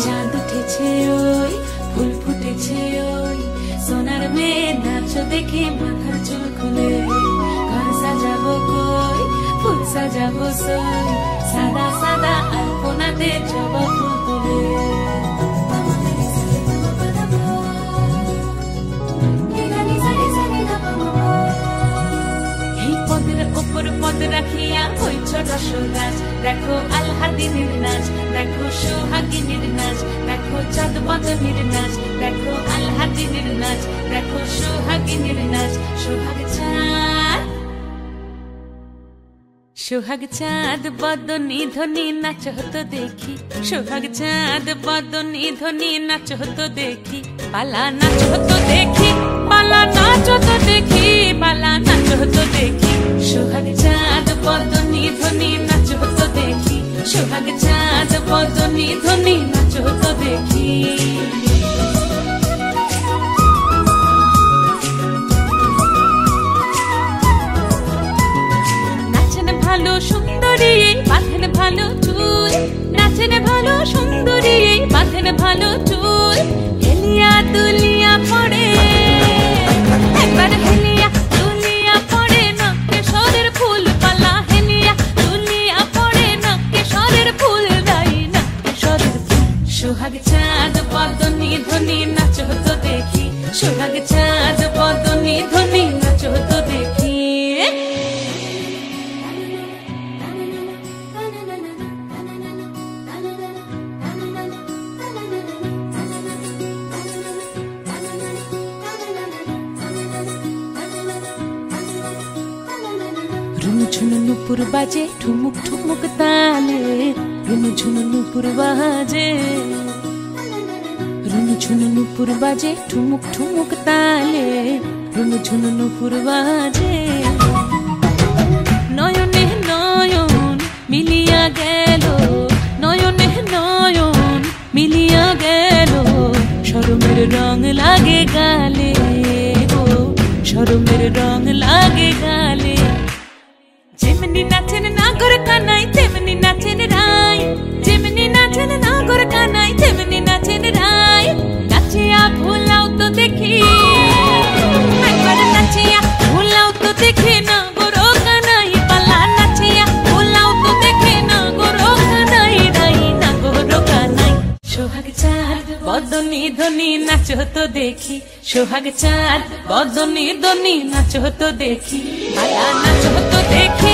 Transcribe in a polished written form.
চাঁদ উঠেছে ওই ফুল ফুটেছে ওই সোনার মেয়ে নাচ দেখে মাথার চুল খুলে ঘর সাজাবো কই ফুল সাজাবো সই সাদা সাদা আলপনাতে জবা ফুল তুলে উপর পদ রাখিয়া হইছ রসরাজ দেখো আলহাদিনের নাচ দেখো সোহাগিনীর নাচ দেখো চাঁদ বদনীর নাচ দেখো আলহাদিনের নাচ দেখো সোহাগিনীর নাচ সোহাগ চাঁদ বদনী ধ্বনি নাচ হতো দেখি সোহাগ চাঁদ বদনী ধ্বনি নাচ হতো দেখি পালা নাচ হতো দেখি পালা নাচ হতো দেখি পালা নাচ হতো দেখি সোহাগ চাঁদ বদনী ধ্বনি নাচ হতো দেখি সোহাগ চাঁদ বদনী ধ্বনি নাচ হতো দেখি ভালো সুন্দরী বাঁধেন ভালো চুল নাচেন ভালো সুন্দরী বাঁধেন ভালো চুল হেলিয়া দুলিয়া পড়ে একবার হেলিয়া দুলিয়া পড়ে নকে সরের ফুল পালা হেলিয়া দুলিয়া পড়ে নকে সরের ফুল দাই নকে সরের ফুল সোহাগ চাঁদ বদনী ধ্বনি নাচ হতো দেখি সোহাগ চাঁদ বদনী ধ্বনি নাচ হতো দেখি ঝুনু নুপুর বাজে ঠুমুক ঠুমুক তালে রুনু ঝুনু নুপুর বাজে রুনু ঝুনু নুপুর বাজে ঠুমুক ঠুমুক তালে রুনু ঝুনু নুপুর বাজে নয়নে নয়ন মিলিয়া গেল নয়নে নয়ন মিলিয়া গেল শরমের রং লাগে গালে গো শরমের রং লাগে গালে যেমনি নাচেন নাগর কানাই তেমনি নাচেন রাই যেমনি নাচেন নাগর কানাই তেমনি নাচেন রাই নাচিয়া ভুলাও তো দেখি একবার নাচিয়া ভুলাও তো দেখি নাগর কানাই পালা নাচিয়া ভুলাও তো দেখি নাগর কানাই রাই নাগর কানাই সোহাগ চাঁদ বদনী ধ্বনি নাচ হতো দেখি সোহাগ চাঁদ বদনী ধ্বনি নাচ হতো দেখি পালা নাচ হতো দেখি